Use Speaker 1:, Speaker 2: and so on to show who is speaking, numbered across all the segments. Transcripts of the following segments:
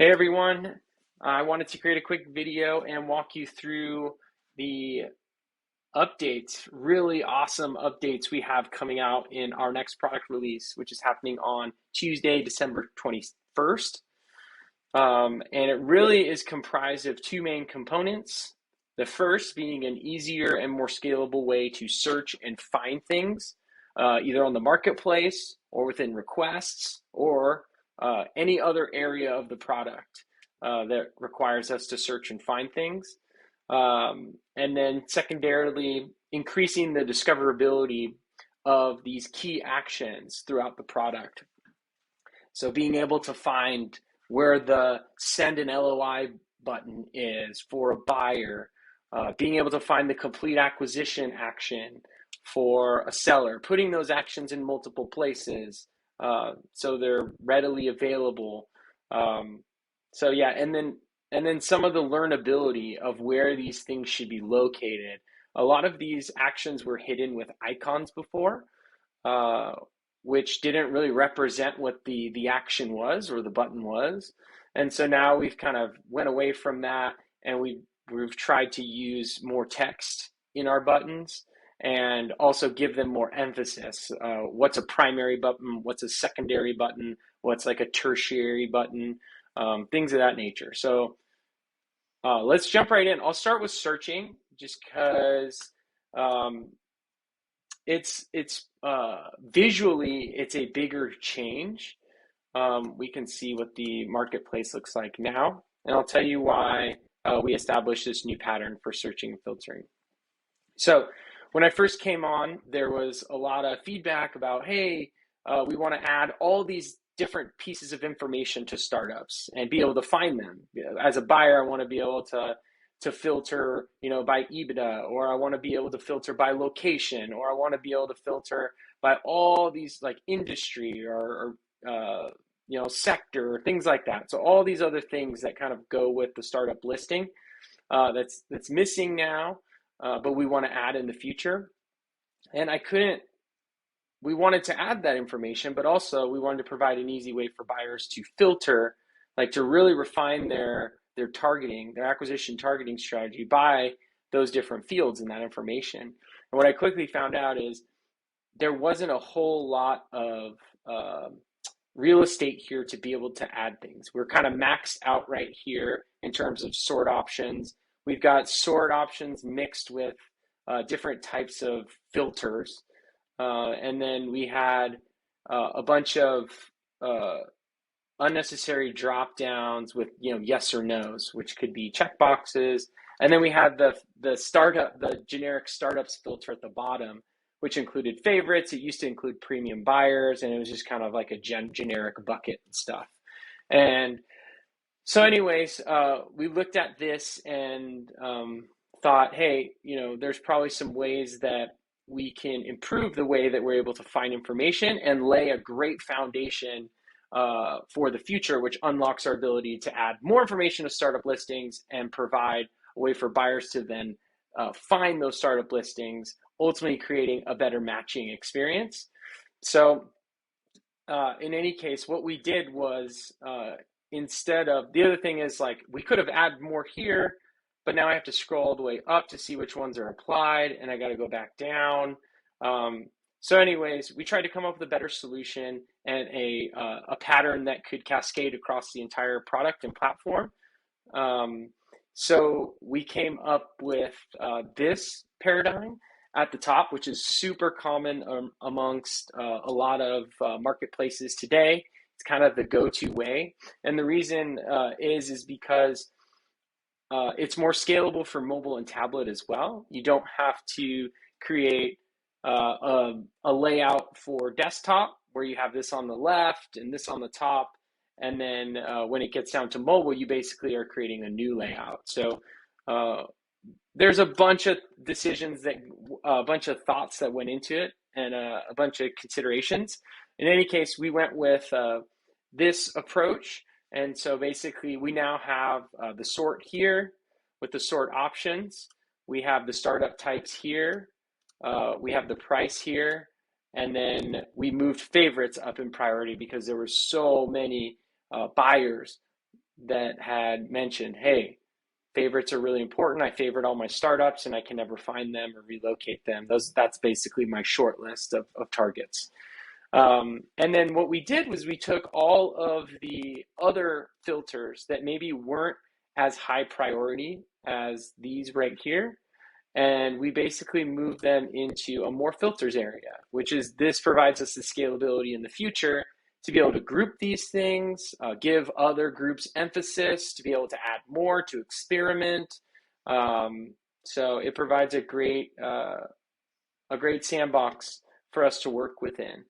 Speaker 1: Hey everyone, I wanted to create a quick video and walk you through the updates, really awesome updates we have coming out in our next product release, which is happening on Tuesday, December 21st. And it really is comprised of two main components. The first being an easier and more scalable way to search and find things, either on the marketplace or within requests or any other area of the product that requires us to search and find things. And then secondarily, increasing the discoverability of these key actions throughout the product. So being able to find where the send an LOI button is for a buyer, being able to find the complete acquisition action for a seller, putting those actions in multiple places so they're readily available. So yeah, and then some of the learnability of where these things should be located. A lot of these actions were hidden with icons before, which didn't really represent what the action was or the button was. And so now we've kind of went away from that, and we've tried to use more text in our buttons and also give them more emphasis. What's a primary button? What's a secondary button? What's like a tertiary button? Things of that nature. So let's jump right in. I'll start with searching just because it's visually it's a bigger change. We can see what the marketplace looks like now, and I'll tell you why we established this new pattern for searching and filtering. So when I first came on, there was a lot of feedback about, hey, we want to add all these different pieces of information to startups and be able to find them. As a buyer, I want to be able to filter, by EBITDA, or I want to be able to filter by location, or I want to be able to filter by all these like industry or sector, things like that. So all these other things that kind of go with the startup listing that's missing now, but we want to add in the future. And we wanted to add that information, but also we wanted to provide an easy way for buyers to filter, like to really refine their targeting, their acquisition targeting strategy by those different fields in that information. And what I quickly found out is there wasn't a whole lot of real estate here to be able to add things. We're kind of maxed out right here in terms of sort options. We've got sort options mixed with different types of filters. And then we had a bunch of unnecessary drop downs with yes or no's, which could be checkboxes. And then we had the generic startups filter at the bottom, which included favorites. It used to include premium buyers, and it was just kind of like a generic bucket and stuff. And so anyways, we looked at this and thought, hey, there's probably some ways that we can improve the way that we're able to find information and lay a great foundation for the future, which unlocks our ability to add more information to startup listings and provide a way for buyers to then find those startup listings, ultimately creating a better matching experience. So in any case, what we did was instead of, the other thing is like we could have added more here, but now I have to scroll all the way up to see which ones are applied, and I got to go back down. So anyways, we tried to come up with a better solution and a pattern that could cascade across the entire product and platform. So we came up with this paradigm at the top, which is super common amongst a lot of marketplaces today. It's kind of the go-to way. And the reason is because it's more scalable for mobile and tablet as well. You don't have to create a layout for desktop where you have this on the left and this on the top. And then when it gets down to mobile, you basically are creating a new layout. So there's a bunch of decisions a bunch of thoughts that went into it and a bunch of considerations. In any case, we went with this approach. And so basically we now have the sort here with the sort options. We have the startup types here. We have the price here. And then we moved favorites up in priority because there were so many buyers that had mentioned, hey, favorites are really important. I favorite all my startups and I can never find them or relocate them. That's basically my short list of targets. And then what we did was we took all of the other filters that maybe weren't as high priority as these right here, and we basically moved them into a more filters area, which is this provides us the scalability in the future to be able to group these things, give other groups emphasis, to be able to add more, to experiment. So it provides a great sandbox for us to work within.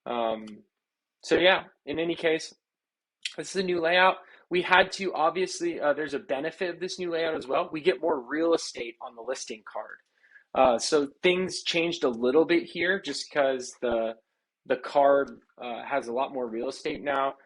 Speaker 1: So yeah, in any case, this is a new layout. We had to, obviously, there's a benefit of this new layout as well. We get more real estate on the listing card. So things changed a little bit here just because the card has a lot more real estate now.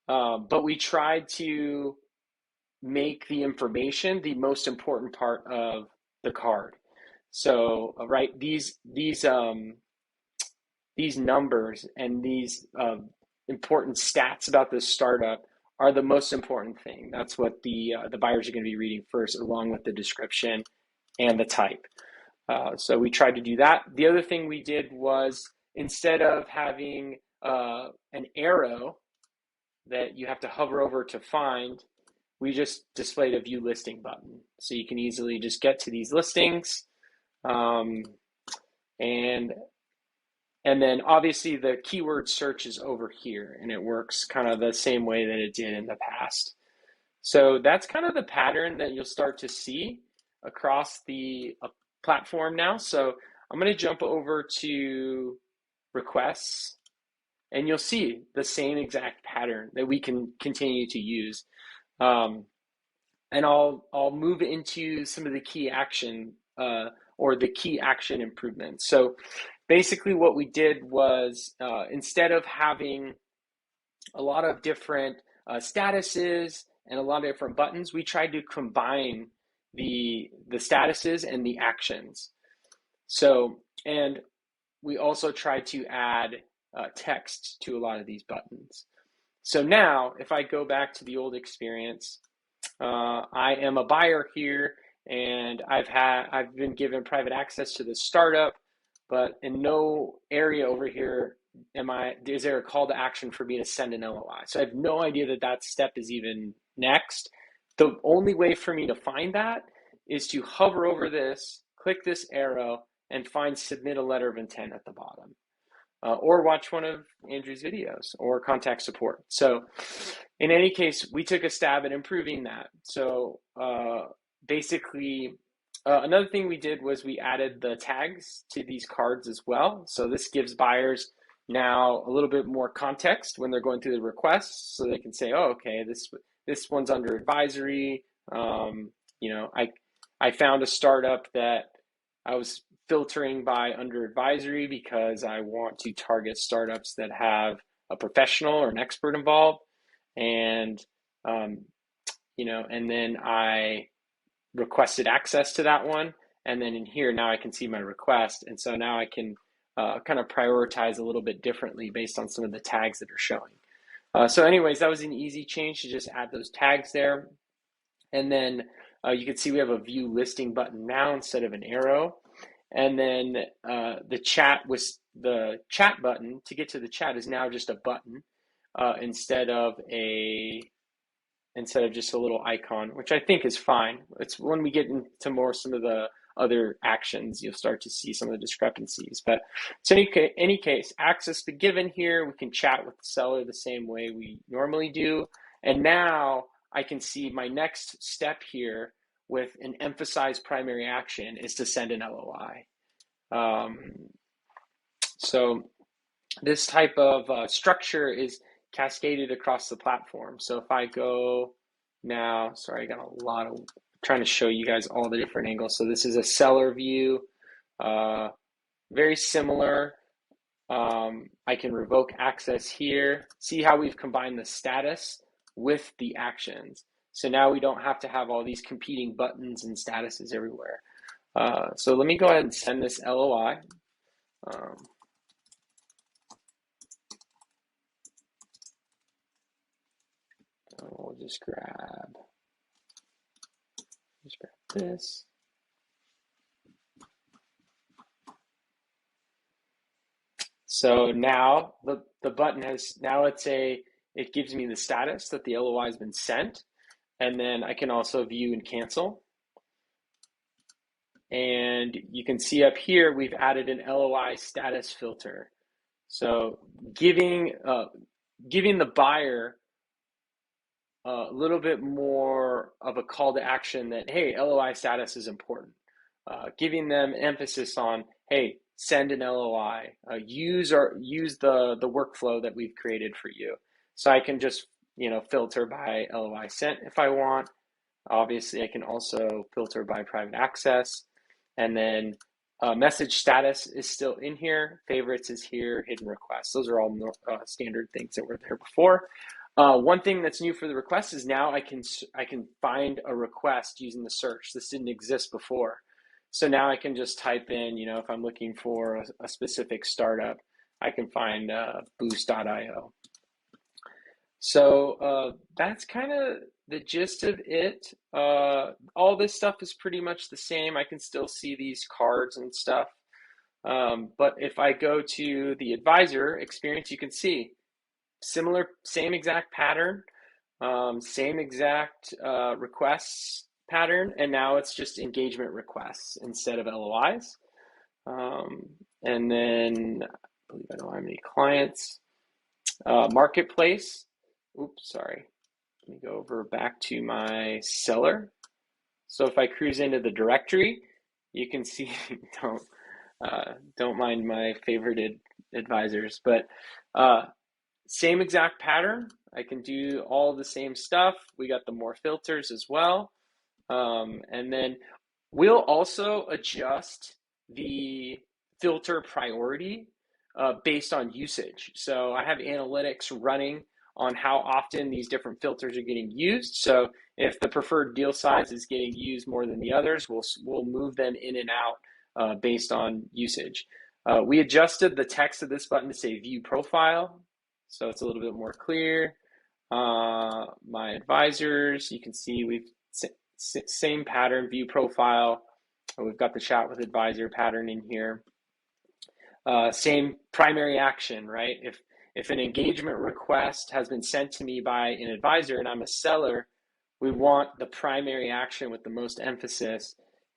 Speaker 1: But we tried to make the information the most important part of the card. So, right, these numbers and these important stats about this startup are the most important thing. That's what the buyers are going to be reading first, along with the description and the type. So we tried to do that. The other thing we did was, instead of having an arrow that you have to hover over to find, we just displayed a view listing button. So you can easily just get to these listings. And then obviously the keyword search is over here, and it works kind of the same way that it did in the past. So that's kind of the pattern that you'll start to see across the platform now. So I'm going to jump over to requests, and you'll see the same exact pattern that we can continue to use. And I'll move into some of the key action or the key action improvements. So basically what we did was, instead of having a lot of different statuses and a lot of different buttons, we tried to combine the statuses and the actions. So, and we also tried to add text to a lot of these buttons. So now, if I go back to the old experience, I am a buyer here, and I've been given private access to this startup, but in no area over here is there a call to action for me to send an LOI. So I have no idea that step is even next. The only way for me to find that is to hover over this, click this arrow, and find submit a letter of intent at the bottom. Or watch one of Andrew's videos or contact support. So in any case, we took a stab at improving that. So basically, another thing we did was we added the tags to these cards as well. So this gives buyers now a little bit more context when they're going through the requests, so they can say, oh, okay, this one's under advisory. I found a startup that I was filtering by under advisory because I want to target startups that have a professional or an expert involved. And, and then I requested access to that one. And then in here, now I can see my request. And so now I can kind of prioritize a little bit differently based on some of the tags that are showing. So anyways, that was an easy change to just add those tags there. And then you can see we have a view listing button now instead of an arrow. And then the chat button to get to the chat is now just a button instead of just a little icon, which I think is fine. It's when we get into more some of the other actions, you'll start to see some of the discrepancies. But so any case, access been given here. We can chat with the seller the same way we normally do. And now I can see my next step here with an emphasized primary action is to send an LOI. So this type of structure is cascaded across the platform. So if I go now, sorry, I got a lot of trying to show you guys all the different angles. So this is a seller view, very similar. I can revoke access here. See how we've combined the status with the actions. So now we don't have to have all these competing buttons and statuses everywhere. So let me go ahead and send this LOI. we'll just grab this. So now the button has, it gives me the status that the LOI has been sent, and then I can also view and cancel. And you can see up here, we've added an LOI status filter. So giving the buyer a little bit more of a call to action that, hey, LOI status is important. Giving them emphasis on, hey, send an LOI, use the workflow that we've created for you. So I can just, filter by LOI sent if I want. Obviously, I can also filter by private access. And then message status is still in here. Favorites is here. Hidden requests. Those are all standard things that were there before. One thing that's new for the request is now I can find a request using the search. This didn't exist before. So now I can just type in, if I'm looking for a specific startup, I can find boost.io. So that's kind of the gist of it. All this stuff is pretty much the same. I can still see these cards and stuff. But if I go to the advisor experience, you can see same exact pattern, same exact requests pattern, and now it's just engagement requests instead of LOIs. And then I believe I don't have any clients. Marketplace. Oops, sorry. Let me go over back to my seller. So if I cruise into the directory, you can see, don't mind my favorite advisors, but same exact pattern. I can do all the same stuff. We got the more filters as well. And then we'll also adjust the filter priority based on usage. So I have analytics running on how often these different filters are getting used. So if the preferred deal size is getting used more than the others, we'll move them in and out based on usage. We adjusted the text of this button to say view profile, so it's a little bit more clear. My advisors, you can see we've same pattern, view profile. We've got the chat with advisor pattern in here. Same primary action, right? If an engagement request has been sent to me by an advisor and I'm a seller, we want the primary action with the most emphasis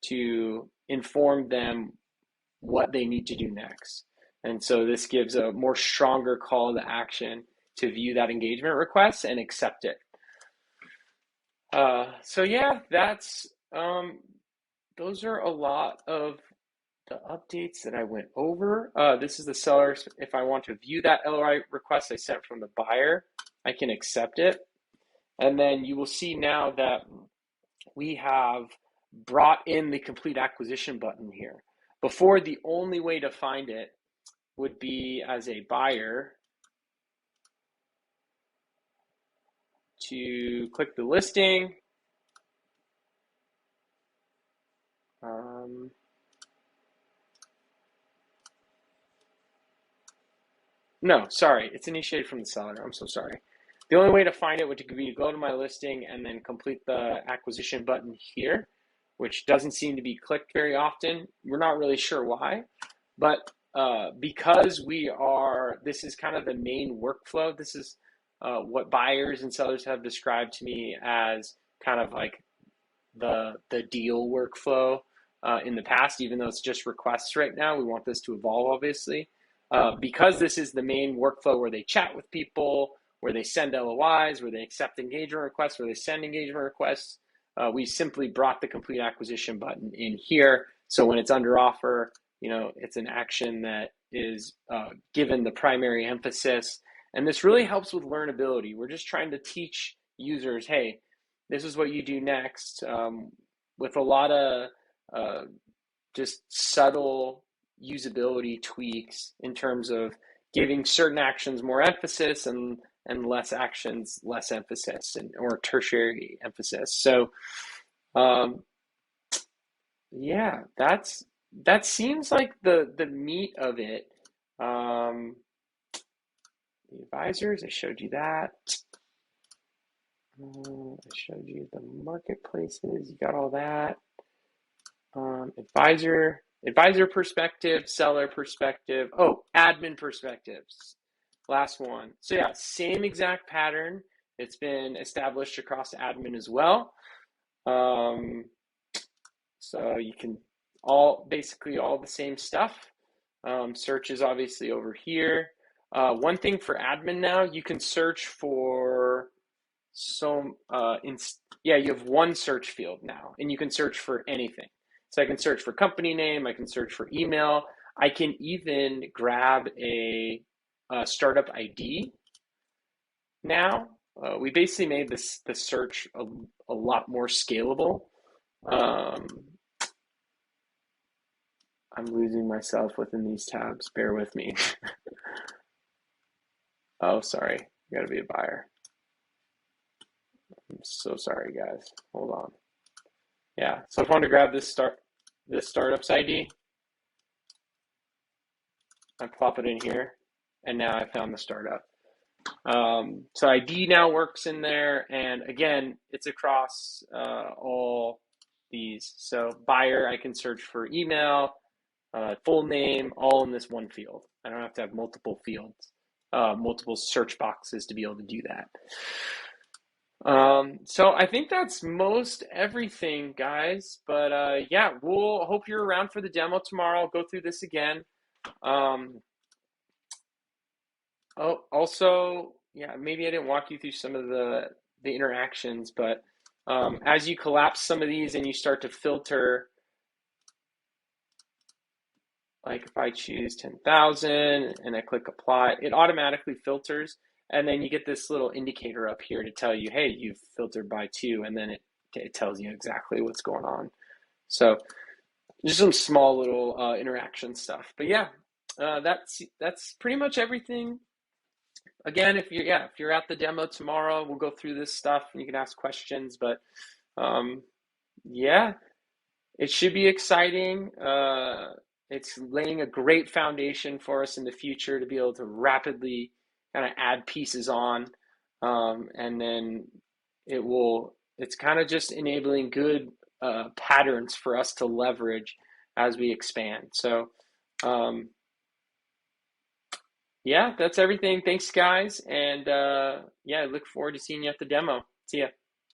Speaker 1: to inform them what they need to do next. And so this gives a more stronger call to action to view that engagement request and accept it. So yeah, those are a lot of the updates that I went over. This is the seller. If I want to view that LOI request I sent from the buyer, I can accept it. And then you will see now that we have brought in the complete acquisition button here. Before, the only way to find it would be as a buyer to click the listing. No, sorry, it's initiated from the seller. I'm so sorry. The only way to find it would be to go to my listing and then complete the acquisition button here, which doesn't seem to be clicked very often. We're not really sure why, but because this is kind of the main workflow. This is what buyers and sellers have described to me as kind of like the deal workflow in the past, even though it's just requests right now. We want this to evolve, obviously. Because this is the main workflow where they chat with people, where they send LOIs, where they accept engagement requests, where they send engagement requests, we simply brought the complete acquisition button in here. So when it's under offer, it's an action that is given the primary emphasis. And this really helps with learnability. We're just trying to teach users, hey, this is what you do next, with a lot of just subtle usability tweaks in terms of giving certain actions more emphasis and less actions less emphasis, or tertiary emphasis. So yeah, that seems like the meat of it. The advisors, I showed you that. I showed you the marketplaces. You got all that. Advisor perspective, seller perspective. Oh, admin perspectives. Last one. So yeah, same exact pattern. It's been established across admin as well. So you can basically all the same stuff. Search is obviously over here. One thing for admin now, you can search for you have one search field now, and you can search for anything. So I can search for company name, I can search for email, I can even grab a startup ID now. We basically made the search a lot more scalable. I'm losing myself within these tabs. Bear with me. Oh, sorry. You gotta be a buyer. I'm so sorry, guys. Hold on. Yeah. So if I want to grab this startup's ID, I plop it in here, and now I found the startup. So ID now works in there, and again, it's across all these. So buyer, I can search for email, full name, all in this one field. I don't have to have multiple fields, multiple search boxes to be able to do that. So I think that's most everything, guys. But yeah, we'll hope you're around for the demo tomorrow. I'll go through this again. Oh, also, yeah, maybe I didn't walk you through some of the interactions, but as you collapse some of these and you start to filter, like if I choose 10,000 and I click apply, it automatically filters, and then you get this little indicator up here to tell you, hey, you've filtered by 2, and then it tells you exactly what's going on. So just some small little interaction stuff. But yeah, that's pretty much everything. Again, if you're at the demo tomorrow, we'll go through this stuff and you can ask questions. But yeah, it should be exciting. It's laying a great foundation for us in the future to be able to rapidly kind of add pieces on, and then it's kind of just enabling good patterns for us to leverage as we expand. So yeah, that's everything. Thanks, guys. And yeah, I look forward to seeing you at the demo. See ya.